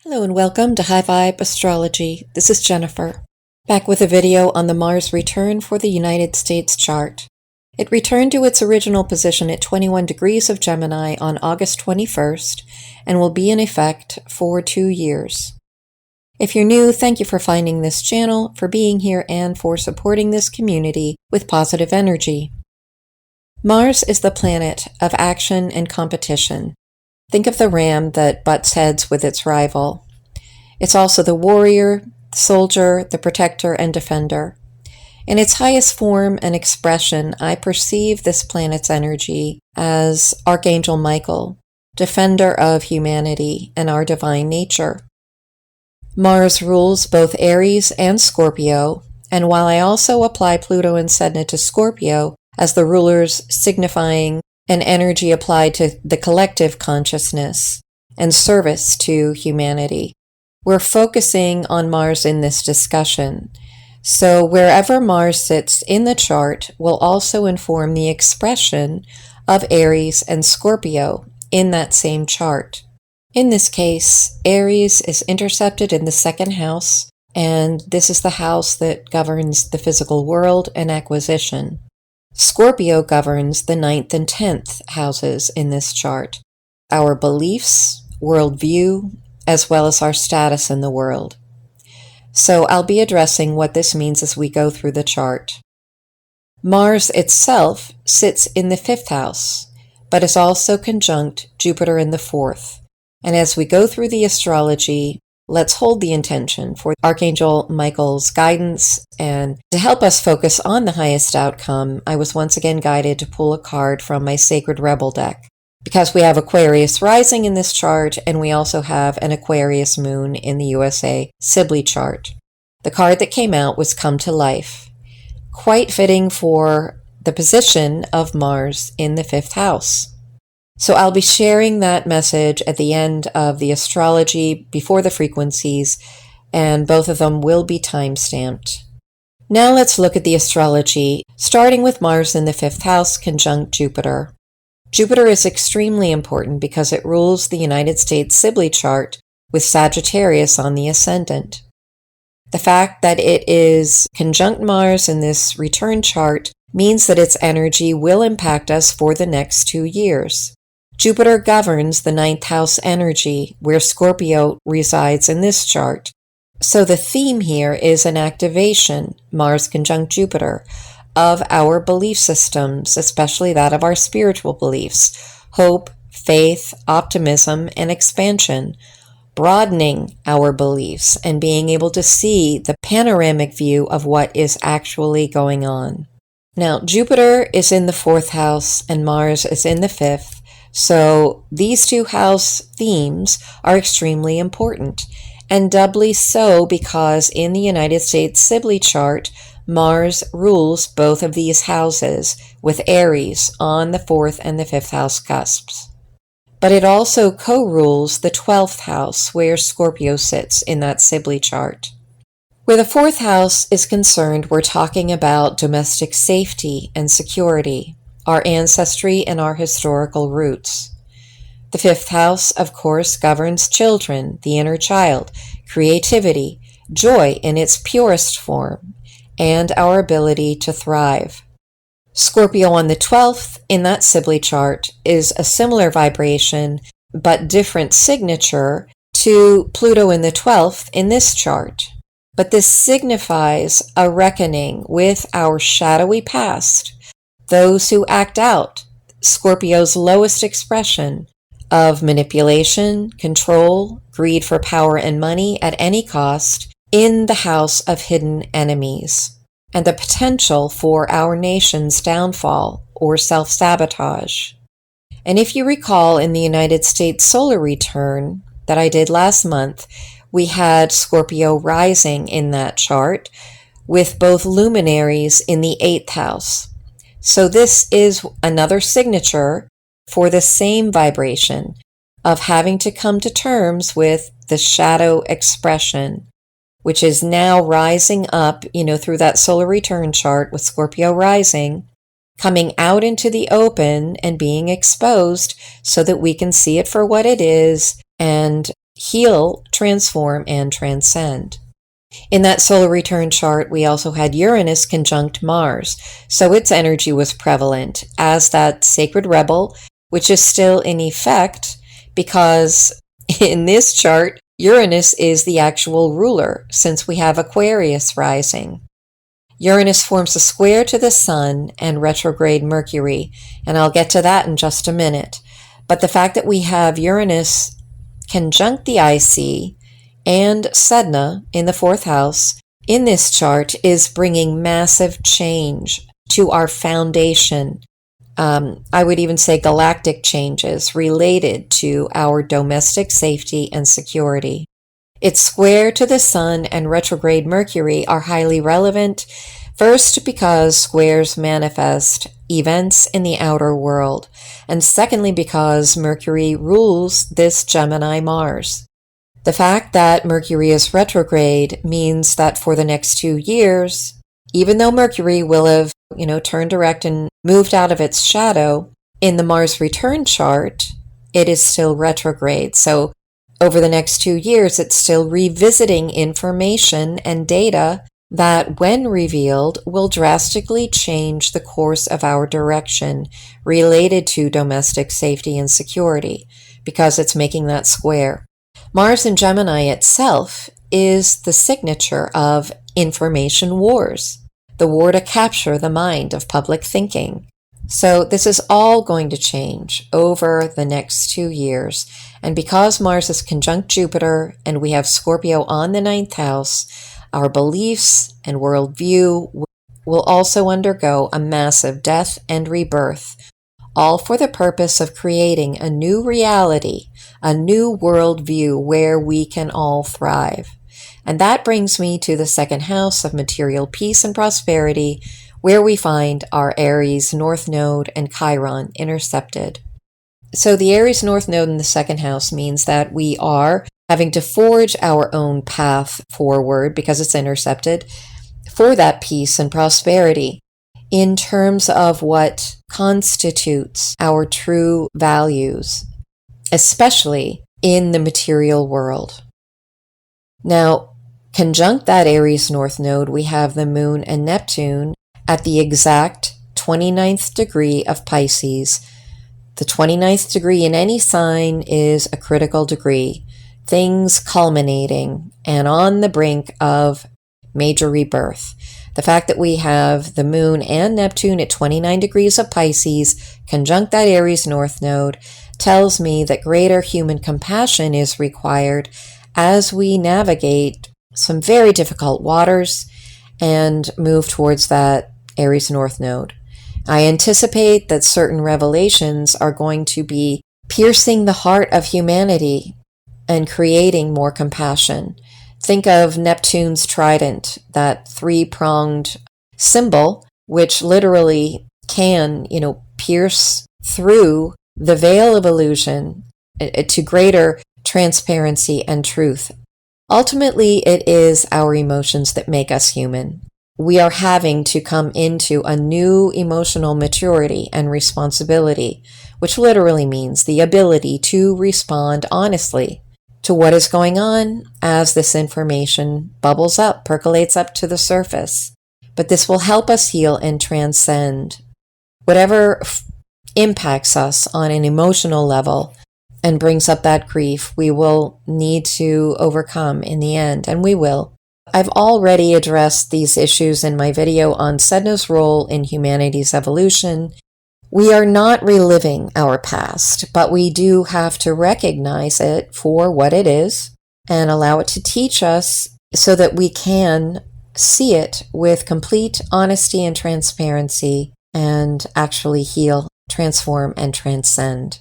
Hello and welcome to High Vibe Astrology. This is Jennifer, back with a video on the Mars return for the United States chart. It returned to its original position at 21 degrees of Gemini on August 21st and will be in effect for 2 years. If you're new, thank you for finding this channel, for being here, and for supporting this community with positive energy. Mars is the planet of action and competition. Think of the ram that butts heads with its rival. It's also the warrior, the soldier, the protector, and defender. In its highest form and expression, I perceive this planet's energy as Archangel Michael, defender of humanity and our divine nature. Mars rules both Aries and Scorpio, and while I also apply Pluto and Sedna to Scorpio as the rulers signifying an energy applied to the collective consciousness and service to humanity, we're focusing on Mars in this discussion. So wherever Mars sits in the chart will also inform the expression of Aries and Scorpio in that same chart. In this case, Aries is intercepted in the second house, and this is the house that governs the physical world and acquisition. Scorpio governs the 9th and 10th houses in this chart, our beliefs, worldview, as well as our status in the world. So I'll be addressing what this means as we go through the chart. Mars itself sits in the 5th house, but is also conjunct Jupiter in the 4th. And as we go through the astrology, let's hold the intention for Archangel Michael's guidance, and to help us focus on the highest outcome, I was once again guided to pull a card from my Sacred Rebel deck, because we have Aquarius rising in this chart, and we also have an Aquarius moon in the USA Sibley chart. The card that came out was Come to Life, quite fitting for the position of Mars in the 5th house. So I'll be sharing that message at the end of the astrology before the frequencies, and both of them will be time-stamped. Now let's look at the astrology, starting with Mars in the 5th house conjunct Jupiter. Jupiter is extremely important because it rules the United States Sibley chart with Sagittarius on the ascendant. The fact that it is conjunct Mars in this return chart means that its energy will impact us for the next 2 years. Jupiter governs the 9th house energy, where Scorpio resides in this chart. So the theme here is an activation, Mars conjunct Jupiter, of our belief systems, especially that of our spiritual beliefs, hope, faith, optimism, and expansion, broadening our beliefs and being able to see the panoramic view of what is actually going on. Now, Jupiter is in the 4th house and Mars is in the 5th. So these two house themes are extremely important, and doubly so because in the United States Sibley chart, Mars rules both of these houses, with Aries on the 4th and the 5th house cusps. But it also co-rules the 12th house, where Scorpio sits in that Sibley chart. Where the 4th house is concerned, we're talking about domestic safety and security, our ancestry, and our historical roots. The 5th house, of course, governs children, the inner child, creativity, joy in its purest form, and our ability to thrive. Scorpio on the 12th in that Sibley chart is a similar vibration, but different signature to Pluto in the 12th in this chart. But this signifies a reckoning with our shadowy past, those who act out Scorpio's lowest expression of manipulation, control, greed for power and money at any cost in the house of hidden enemies, and the potential for our nation's downfall or self-sabotage. And if you recall, in the United States solar return that I did last month, we had Scorpio rising in that chart with both luminaries in the 8th house. So this is another signature for the same vibration of having to come to terms with the shadow expression, which is now rising up, through that solar return chart with Scorpio rising, coming out into the open and being exposed so that we can see it for what it is and heal, transform, and transcend. In that solar return chart, we also had Uranus conjunct Mars, so its energy was prevalent as that sacred rebel, which is still in effect because in this chart, Uranus is the actual ruler since we have Aquarius rising. Uranus forms a square to the Sun and retrograde Mercury, and I'll get to that in just a minute. But the fact that we have Uranus conjunct the IC and Sedna in the 4th house in this chart is bringing massive change to our foundation. I would even say galactic changes related to our domestic safety and security. Its square to the Sun and retrograde Mercury are highly relevant, first because squares manifest events in the outer world, and secondly because Mercury rules this Gemini Mars. The fact that Mercury is retrograde means that for the next 2 years, even though Mercury will have, turned direct and moved out of its shadow, in the Mars return chart, it is still retrograde. So over the next 2 years, it's still revisiting information and data that, when revealed, will drastically change the course of our direction related to domestic safety and security, because it's making that square. Mars in Gemini itself is the signature of information wars, the war to capture the mind of public thinking. So this is all going to change over the next 2 years. And because Mars is conjunct Jupiter and we have Scorpio on the 9th house, our beliefs and worldview will also undergo a massive death and rebirth, all for the purpose of creating a new reality, a new worldview where we can all thrive. And that brings me to the 2nd house of material peace and prosperity, where we find our Aries North Node and Chiron intercepted. So the Aries North Node in the 2nd house means that we are having to forge our own path forward, because it's intercepted, for that peace and prosperity in terms of what constitutes our true values, especially in the material world. Now, conjunct that Aries North Node, we have the Moon and Neptune at the exact 29th degree of Pisces. The 29th degree in any sign is a critical degree, things culminating and on the brink of major rebirth. The fact that we have the Moon and Neptune at 29 degrees of Pisces conjunct that Aries North Node tells me that greater human compassion is required as we navigate some very difficult waters and move towards that Aries North Node. I anticipate that certain revelations are going to be piercing the heart of humanity and creating more compassion. Think of Neptune's trident, that 3-pronged symbol, which literally can, pierce through the veil of illusion to greater transparency and truth. Ultimately, it is our emotions that make us human. We are having to come into a new emotional maturity and responsibility, which literally means the ability to respond honestly to what is going on as this information bubbles up, percolates up to the surface. But this will help us heal and transcend whatever impacts us on an emotional level and brings up that grief. We will need to overcome in the end, and we will. I've already addressed these issues in my video on Sedna's role in humanity's evolution. We are not reliving our past, but we do have to recognize it for what it is and allow it to teach us so that we can see it with complete honesty and transparency and actually heal, transform, and transcend.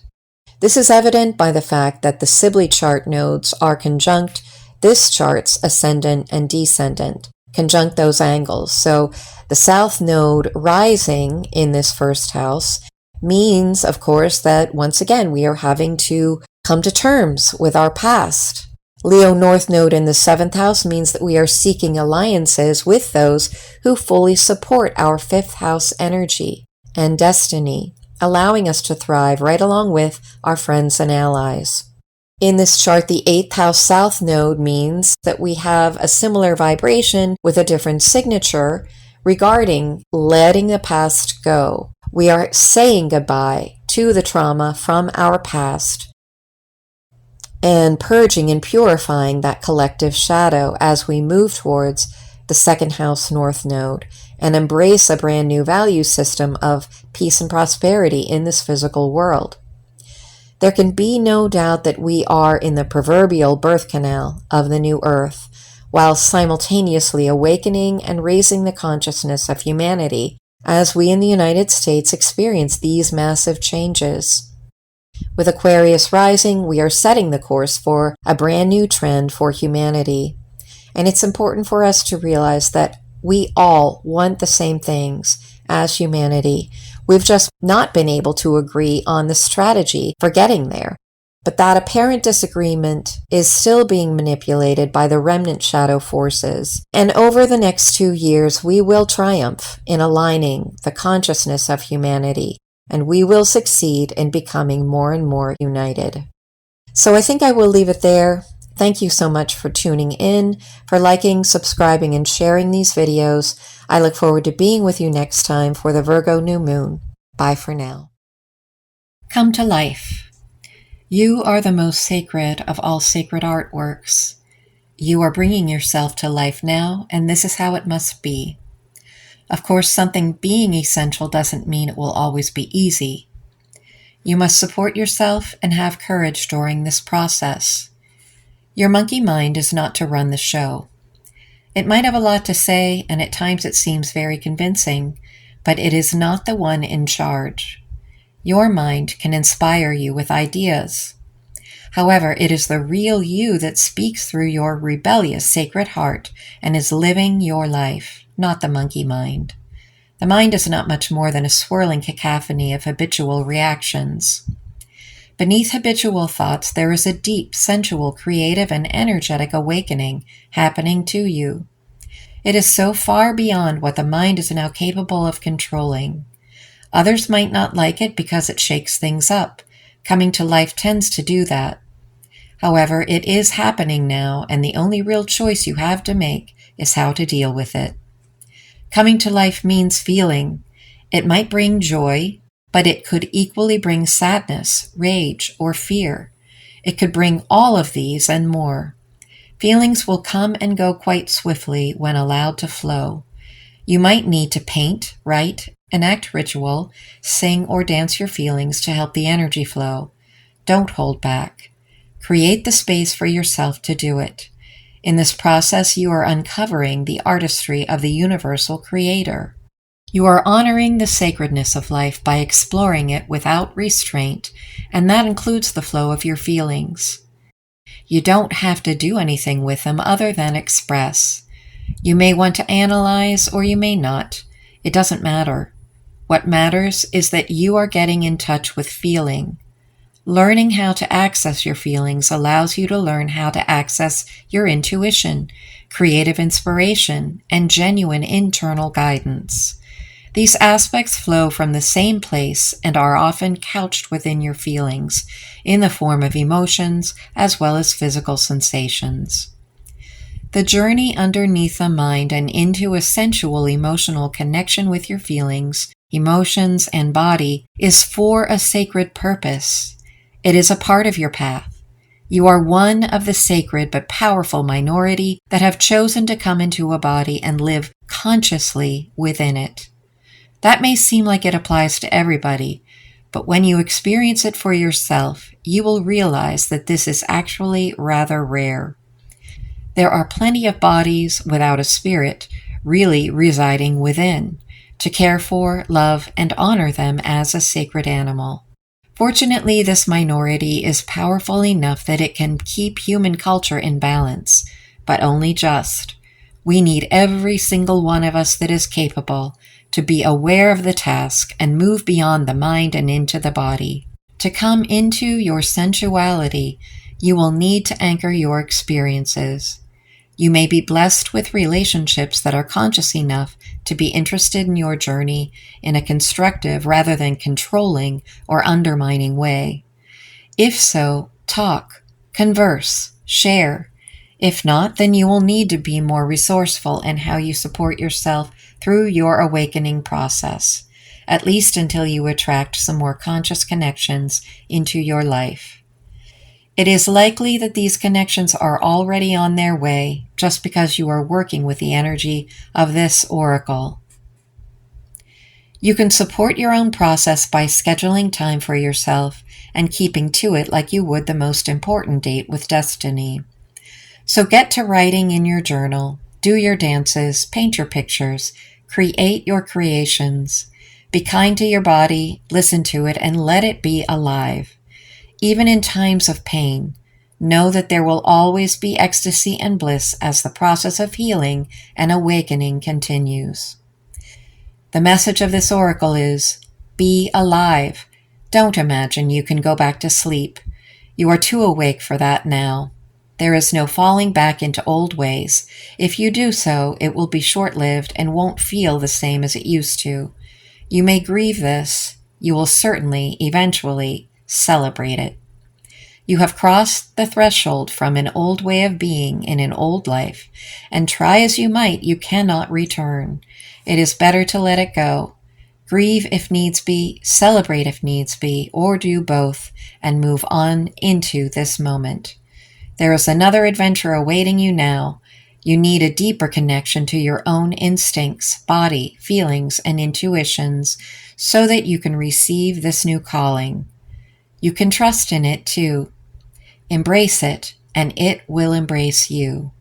This is evident by the fact that the Sibley chart nodes are conjunct this chart's ascendant and descendant, conjunct those angles. So the South Node rising in this 1st house means, of course, that once again we are having to come to terms with our past. Leo North Node in the 7th house means that we are seeking alliances with those who fully support our 5th house energy and destiny, allowing us to thrive right along with our friends and allies. In this chart, the 8th house south node means that we have a similar vibration with a different signature regarding letting the past go. We are saying goodbye to the trauma from our past and purging and purifying that collective shadow as we move towards the 2nd house north node and embrace a brand new value system of peace and prosperity in this physical world. There can be no doubt that we are in the proverbial birth canal of the new earth, while simultaneously awakening and raising the consciousness of humanity as we in the United States experience these massive changes. With Aquarius rising, we are setting the course for a brand new trend for humanity. And it's important for us to realize that we all want the same things as humanity. We've just not been able to agree on the strategy for getting there. But that apparent disagreement is still being manipulated by the remnant shadow forces. And over the next 2 years, we will triumph in aligning the consciousness of humanity, and we will succeed in becoming more and more united. So I think I will leave it there. Thank you so much for tuning in, for liking, subscribing, and sharing these videos. I look forward to being with you next time for the Virgo new moon. Bye for now. Come to life. You are the most sacred of all sacred artworks. You are bringing yourself to life now, and this is how it must be. Of course, something being essential doesn't mean it will always be easy. You must support yourself and have courage during this process. Your monkey mind is not to run the show. It might have a lot to say, and at times it seems very convincing, but it is not the one in charge. Your mind can inspire you with ideas. However, it is the real you that speaks through your rebellious sacred heart and is living your life, not the monkey mind. The mind is not much more than a swirling cacophony of habitual reactions. Beneath habitual thoughts, there is a deep, sensual, creative, and energetic awakening happening to you. It is so far beyond what the mind is now capable of controlling. Others might not like it because it shakes things up. Coming to life tends to do that. However, it is happening now, and the only real choice you have to make is how to deal with it. Coming to life means feeling. It might bring joy, but it could equally bring sadness, rage, or fear. It could bring all of these and more. Feelings will come and go quite swiftly when allowed to flow. You might need to paint, write, enact ritual, sing, or dance your feelings to help the energy flow. Don't hold back. Create the space for yourself to do it. In this process, you are uncovering the artistry of the universal creator. You are honoring the sacredness of life by exploring it without restraint, and that includes the flow of your feelings. You don't have to do anything with them other than express. You may want to analyze or you may not. It doesn't matter. What matters is that you are getting in touch with feeling. Learning how to access your feelings allows you to learn how to access your intuition, creative inspiration, and genuine internal guidance. These aspects flow from the same place and are often couched within your feelings, in the form of emotions as well as physical sensations. The journey underneath the mind and into a sensual emotional connection with your feelings, emotions, and body is for a sacred purpose. It is a part of your path. You are one of the sacred but powerful minority that have chosen to come into a body and live consciously within it. That may seem like it applies to everybody, but when you experience it for yourself, you will realize that this is actually rather rare. There are plenty of bodies without a spirit really residing within, to care for, love, and honor them as a sacred animal. Fortunately, this minority is powerful enough that it can keep human culture in balance, but only just. We need every single one of us that is capable to be aware of the task and move beyond the mind and into the body. To come into your sensuality, you will need to anchor your experiences. You may be blessed with relationships that are conscious enough to be interested in your journey in a constructive rather than controlling or undermining way. If so, talk, Converse, share. If not, then you will need to be more resourceful in how you support yourself through your awakening process, at least until you attract some more conscious connections into your life. It is likely that these connections are already on their way just because you are working with the energy of this oracle. You can support your own process by scheduling time for yourself and keeping to it like you would the most important date with destiny. So get to writing in your journal, do your dances, paint your pictures, create your creations. Be kind to your body, listen to it, and let it be alive. Even in times of pain, know that there will always be ecstasy and bliss as the process of healing and awakening continues. The message of this oracle is, be alive. Don't imagine you can go back to sleep. You are too awake for that now. There is no falling back into old ways. If you do so, it will be short-lived and won't feel the same as it used to. You may grieve this. You will certainly, eventually, celebrate it. You have crossed the threshold from an old way of being in an old life, and try as you might, you cannot return. It is better to let it go. Grieve if needs be, celebrate if needs be, or do both, and move on into this moment. There is another adventure awaiting you now. You need a deeper connection to your own instincts, body, feelings, and intuitions so that you can receive this new calling. You can trust in it too. Embrace it, and it will embrace you.